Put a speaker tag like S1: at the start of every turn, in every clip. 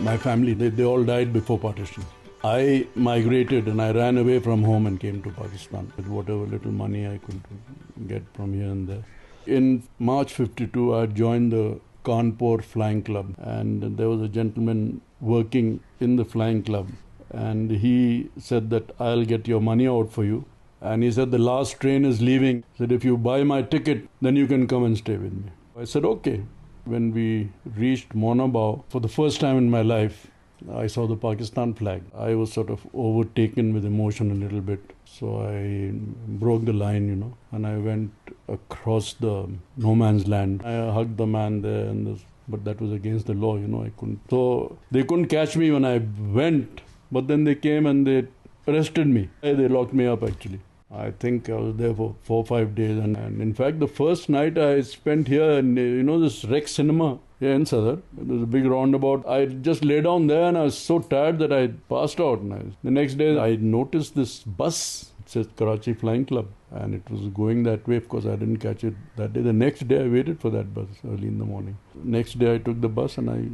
S1: My family, they all died before partition. I migrated and I ran away from home and came to Pakistan with whatever little money I could get from here and there. In March 52, I joined the Kanpur Flying Club, and there was a gentleman working in the flying club, and he said that I'll get your money out for you. And he said the last train is leaving. He said if you buy my ticket, then you can come and stay with me. I said okay. When we reached Monabau, for the first time in my life, I saw the Pakistan flag. I was sort of overtaken with emotion a little bit. So I broke the line, and I went across the no man's land. I hugged the man there, but that was against the law, I couldn't. So they couldn't catch me when I went, but then they came and they arrested me. They locked me up actually. I think I was there for 4 or 5 days. And in fact, the first night I spent here in, this Rex Cinema here in Sadar. There's a big roundabout. I just lay down there and I was so tired that I passed out. And the next day I noticed this bus. It says Karachi Flying Club. And it was going that way. Of course, I didn't catch it that day. The next day I waited for that bus early in the morning. Next day I took the bus and I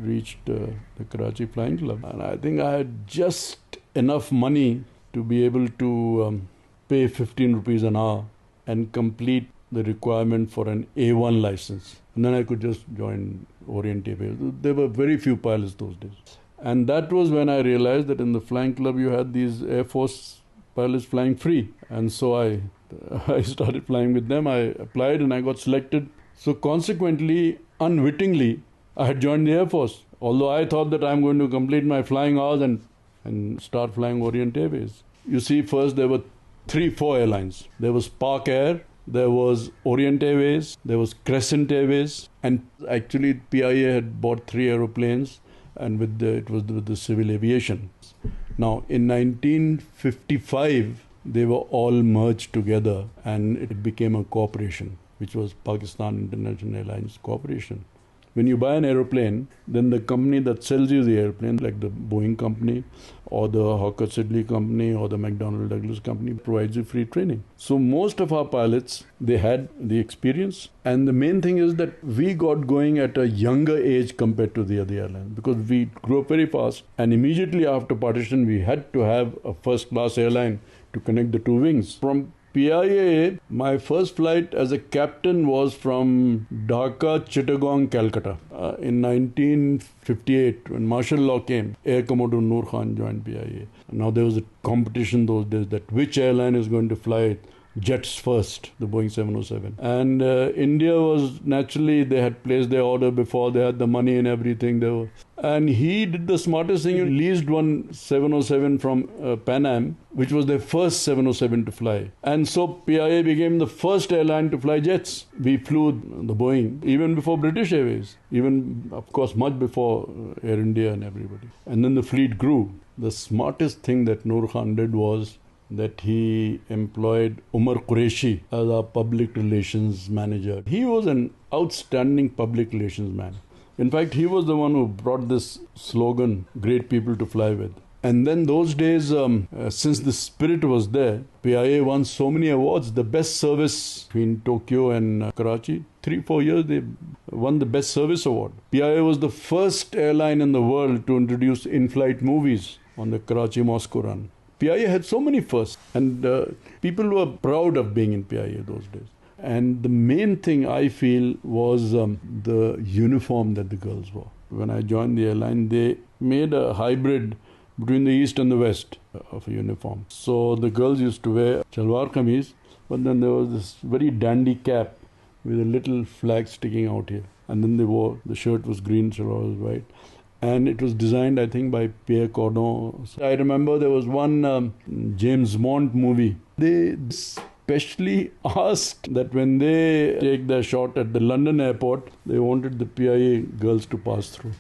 S1: reached the Karachi Flying Club. And I think I had just enough money to be able to pay 15 rupees an hour and complete the requirement for an A1 license. And then I could just join Orient Airways. There were very few pilots those days. And that was when I realized that in the flying club you had these Air Force pilots flying free. And so I started flying with them. I applied and I got selected. So consequently, unwittingly, I had joined the Air Force. Although I thought that I'm going to complete my flying hours and start flying Orient Airways. You see, first there were 3-4 airlines. There was Park Air, there was Orient Airways, there was Crescent Airways, and actually PIA had bought 3 aeroplanes, and it was with the civil aviation. Now, in 1955, they were all merged together, and it became a corporation, which was Pakistan International Airlines Corporation. When you buy an aeroplane, then the company that sells you the airplane, like the Boeing company or the Hawker Siddeley company or the McDonnell Douglas company, provides you free training. So most of our pilots, they had the experience. And the main thing is that we got going at a younger age compared to the other airlines because we grew up very fast. And immediately after partition, we had to have a first-class airline to connect the two wings. From PIA, my first flight as a captain was from Dhaka, Chittagong, Calcutta. In 1958, when martial law came, Air Commodore Noor Khan joined PIA. Now there was a competition those days that which airline is going to fly jets first, the Boeing 707. And India was naturally, they had placed their order before, they had the money and everything. And he did the smartest thing, he leased one 707 from Pan Am, which was their first 707 to fly. And so PIA became the first airline to fly jets. We flew the Boeing, even before British Airways, even, of course, much before Air India and everybody. And then the fleet grew. The smartest thing that Noor Khan did was that he employed Umar Qureshi as our public relations manager. He was an outstanding public relations man. In fact, he was the one who brought this slogan, great people to fly with. And then those days, since the spirit was there, PIA won so many awards. The best service between Tokyo and Karachi, 3-4 years, they won the best service award. PIA was the first airline in the world to introduce in-flight movies on the Karachi-Moscow run. PIA had so many firsts, and people were proud of being in PIA those days. And the main thing I feel was the uniform that the girls wore. When I joined the airline, they made a hybrid between the East and the West of a uniform. So the girls used to wear shalwar kameez, but then there was this very dandy cap with a little flag sticking out here. And then the shirt was green, shalwar was white. And it was designed, I think, by Pierre Cordon. I remember there was one James Bond movie. They specially asked that when they take their shot at the London airport, they wanted the PIA girls to pass through.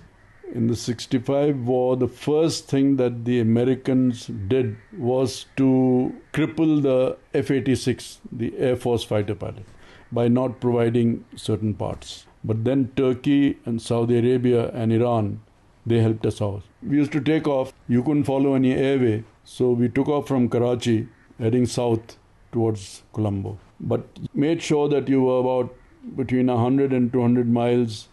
S1: In the 65 war, the first thing that the Americans did was to cripple the F-86, the Air Force fighter pilot, by not providing certain parts. But then Turkey and Saudi Arabia and Iran, they helped us out. We used to take off. You couldn't follow any airway. So we took off from Karachi, heading south towards Colombo. But made sure that you were about between 100 and 200 miles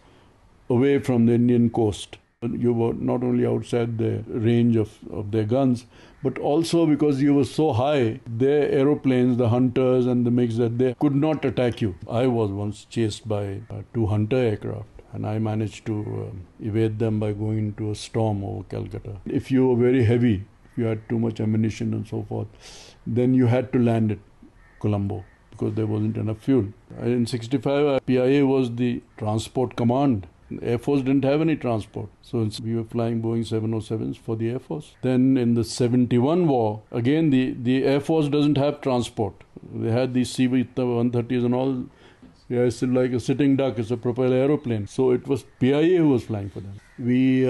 S1: away from the Indian coast. You were not only outside the range of their guns, but also because you were so high, their aeroplanes, the Hunters and the MiGs, that they could not attack you. I was once chased by 2 Hunter aircraft, and I managed to evade them by going into a storm over Calcutta. If you were very heavy, if you had too much ammunition and so forth, then you had to land at Colombo because there wasn't enough fuel. In 65, PIA was the transport command. Air Force didn't have any transport. So we were flying Boeing 707s for the Air Force. Then in the 71 war, again the Air Force doesn't have transport. They had these CV-130s and all. Yeah, it's like a sitting duck. It's a propeller aeroplane. So it was PIA who was flying for them. We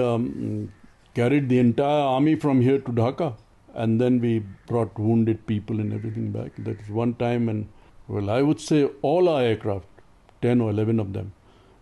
S1: carried the entire army from here to Dhaka. And then we brought wounded people and everything back. That was one time. And well, I would say all our aircraft, 10 or 11 of them,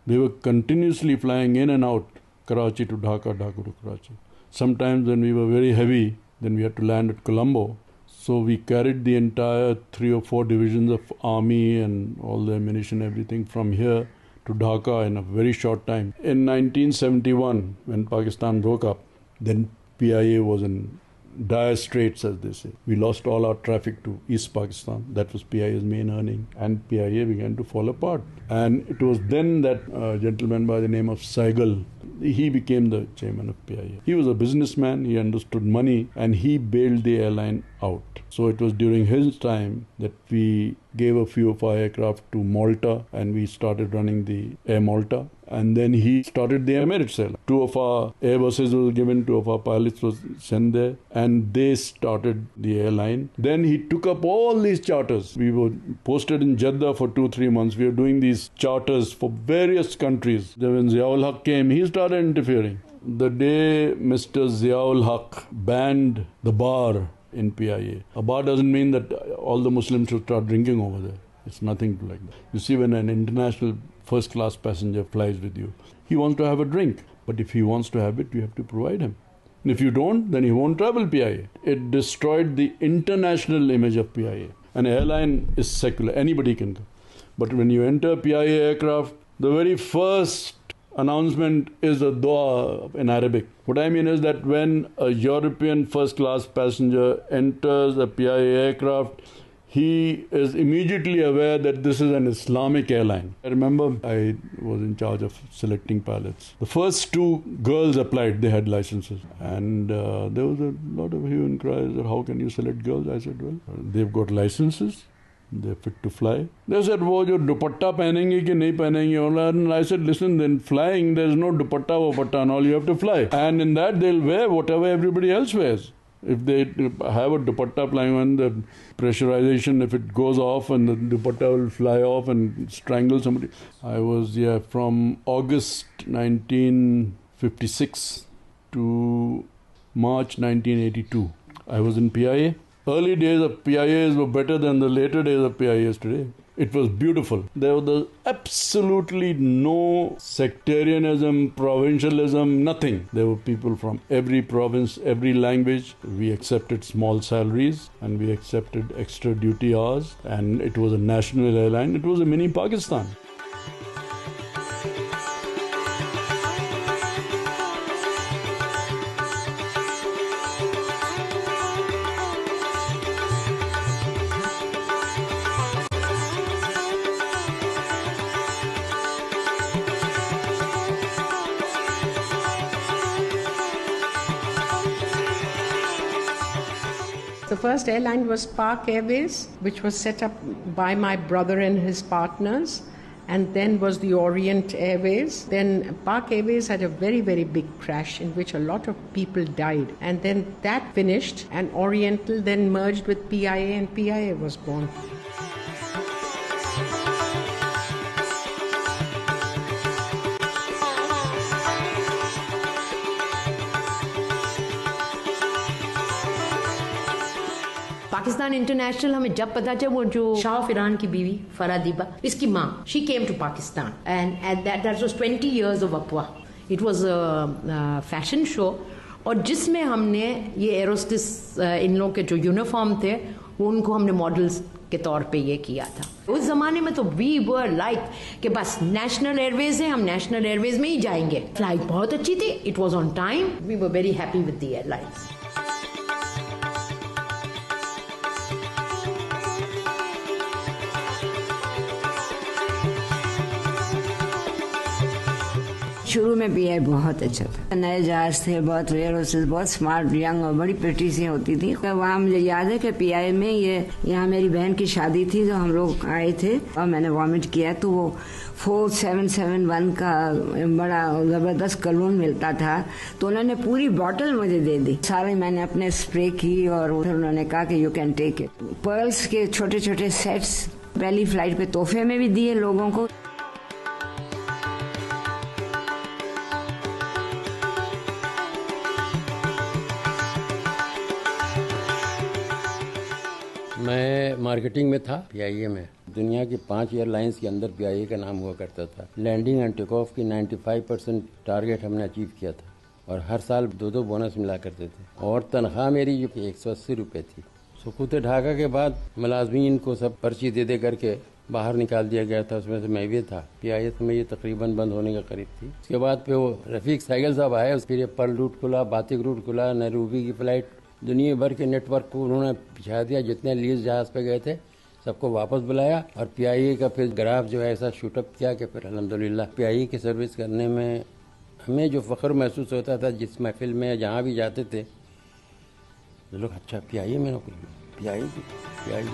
S1: they were continuously flying in and out, Karachi to Dhaka, Dhaka to Karachi. Sometimes when we were very heavy, then we had to land at Colombo. So we carried the entire 3 or 4 divisions of army and all the ammunition, everything from here to Dhaka in a very short time. In 1971, when Pakistan broke up, then PIA was in dire straits, as they say. We lost all our traffic to East Pakistan. That was PIA's main earning. And PIA began to fall apart. And it was then that a gentleman by the name of Saigal, he became the chairman of PIA. He was a businessman, he understood money, and he bailed the airline out. So it was during his time that we gave a few of our aircraft to Malta, and we started running the Air Malta. And then he started the Emirates airline. 2 of our Airbuses were given, 2 of our pilots was sent there, and they started the airline. Then he took up all these charters. We were posted in Jeddah for 2-3 months. We were doing these charters for various countries. Then when Ziaul Haq came, he started interfering. The day Mr. Ziaul Haq banned the bar in PIA. A bar doesn't mean that all the Muslims should start drinking over there. It's nothing like that. You see, when an international first-class passenger flies with you, he wants to have a drink. But if he wants to have it, you have to provide him. And if you don't, then he won't travel PIA. It destroyed the international image of PIA. An airline is secular. Anybody can go. But when you enter PIA aircraft, the very first announcement is a dua in Arabic. What I mean is that when a European first-class passenger enters a PIA aircraft, he is immediately aware that this is an Islamic airline. I remember I was in charge of selecting pilots. The first 2 girls applied, they had licenses. And there was a lot of hue and cries that how can you select girls? I said, well, they've got licenses. They're fit to fly. They said, wo jo dupatta pehenenge ki nahi pehenenge? And I said, listen, then flying, there's no dupatta wapatta and all, you have to fly. And in that, they'll wear whatever everybody else wears. If they have a dupatta flying on, the pressurization, if it goes off and the dupatta will fly off and strangle somebody. I was, from August 1956 to March 1982. I was in PIA. Early days of PIAs were better than the later days of PIAs today. It was beautiful. There was absolutely no sectarianism, provincialism, nothing. There were people from every province, every language. We accepted small salaries and we accepted extra duty hours. And it was a national airline. It was a mini Pakistan.
S2: The first airline was Pak Airways, which was set up by my brother and his partners, and then was the Orient Airways. Then Pak Airways had a very, very big crash in which a lot of people died. And then that finished, and Oriental then merged with PIA, and PIA was born.
S3: Pakistan international हमें जब पता चला वो जो Shah of Iran की बीवी Farah Diba इसकी माँ she came to Pakistan and that was 20 years of अपवा it was a fashion show और जिसमें हमने ये एरोस्टिस इन लोगों के जो यूनिफॉर्म थे वो उनको हमने मॉडल्स के तौर पे ये किया था। उस जमाने में तो वी वर लाइक कि बस नेशनल एयरवेज है, हम नेशनल एयरवेज में ही जाएंगे। फ्लाइट बहुत अच्छी थी, it was on time, we were very happy with the airlines.
S4: शुरू में पीआई बहुत अच्छा था, नए जहाज थे, बहुत रेयर होस्टेस, बहुत स्मार्ट यंग और बड़ी प्रिटी सी होती थी। तो वहाँ मुझे याद है कि पीआई में यहाँ मेरी बहन की शादी थी, जो हम लोग आए थे और मैंने वॉमिट किया, तो वो 4771 का बड़ा जबरदस्त कलून मिलता था, तो उन्होंने पूरी बॉटल मुझे दे दी। सारे मैंने अपने स्प्रे की और उन्होंने कहा कि you can take it. Pearls के छोटे छोटे सेट्स पहली फ्लाइट पे तोहफे में भी दिए लोगों को।
S5: मैं मार्केटिंग में था पीआईए में। दुनिया की 5 एयरलाइंस के अंदर पीआईए का नाम हुआ करता था। लैंडिंग एंड टेक ऑफ की 95% टारगेट हमने अचीव किया था और हर साल 2-2 बोनस मिला करते थे और तनख्वाह मेरी जो 180 रुपये थी। सुकूत ढाका के बाद मुलाजमीन को सब पर्ची दे दे करके बाहर निकाल दिया गया था, उसमें से मैं भी था। पीआईए में ये तकरीबन बंद होने का करीब थी। उसके बाद फिर वो रफीक साइकिल साहब आए, फिर ये पर्ल रूट खुला, बातिक रूट खुला, नैरोबी की फ्लाइट, दुनिया भर के नेटवर्क को उन्होंने पिछा दिया। जितने लीज जहाज पे गए थे सबको वापस बुलाया और पीआईए का फिर ग्राफ जो है ऐसा शूटअप किया कि फिर अल्हम्दुलिल्लाह पीआईए की सर्विस करने में हमें जो फ़ख्र महसूस होता था, जिस महफिल में जहाँ भी जाते थे लोग, अच्छा पीआईए में नौकरी, पीआईए।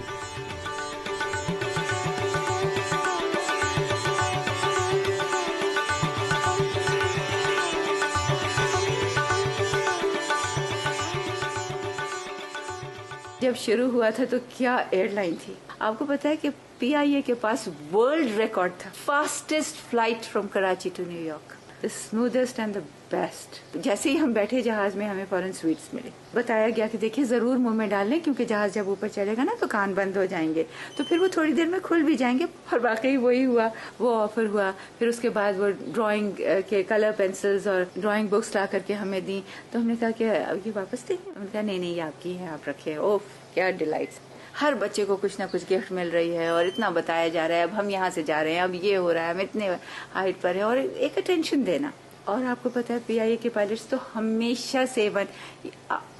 S6: जब शुरू हुआ था तो क्या एयरलाइन थी। आपको पता है कि पीआईए के पास वर्ल्ड रिकॉर्ड था, fastest flight from Karachi to New York, the smoothest and the best. जैसे ही हम बैठे जहाज में, हमें फौरन स्वीट्स मिले। बताया गया कि देखिए जरूर मुंह में डाल लें, क्योंकि जहाज जब ऊपर चलेगा ना तो कान बंद हो जाएंगे, तो फिर वो थोड़ी देर में खुल भी जाएंगे। और वाकई वही हुआ, वो ऑफर हुआ। फिर उसके बाद वो ड्राइंग के कलर पेंसिल्स और ड्राइंग बुक्स ला करके हमें दी, तो हमने कहा कि ये वापस देंगे। उन्होंने कहा नहीं नहीं, ये आपकी है, आप रखे। ओह क्या डिलाइट्स। हर बच्चे को कुछ ना कुछ गिफ्ट मिल रही है और इतना बताया जा रहा है, अब हम यहाँ से जा रहे हैं, अब ये हो रहा है, हम इतने हाइट पर है, और एक अटेंशन देना। और आपको पता है पीआईए के पायलट्स तो हमेशा सेवन,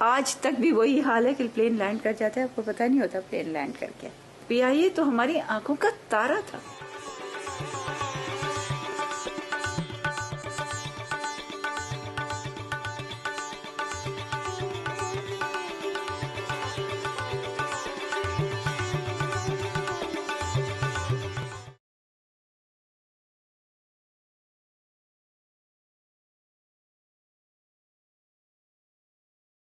S6: आज तक भी वही हाल है कि प्लेन लैंड कर जाता है, आपको पता नहीं होता प्लेन लैंड करके। पीआईए तो हमारी आंखों का तारा था।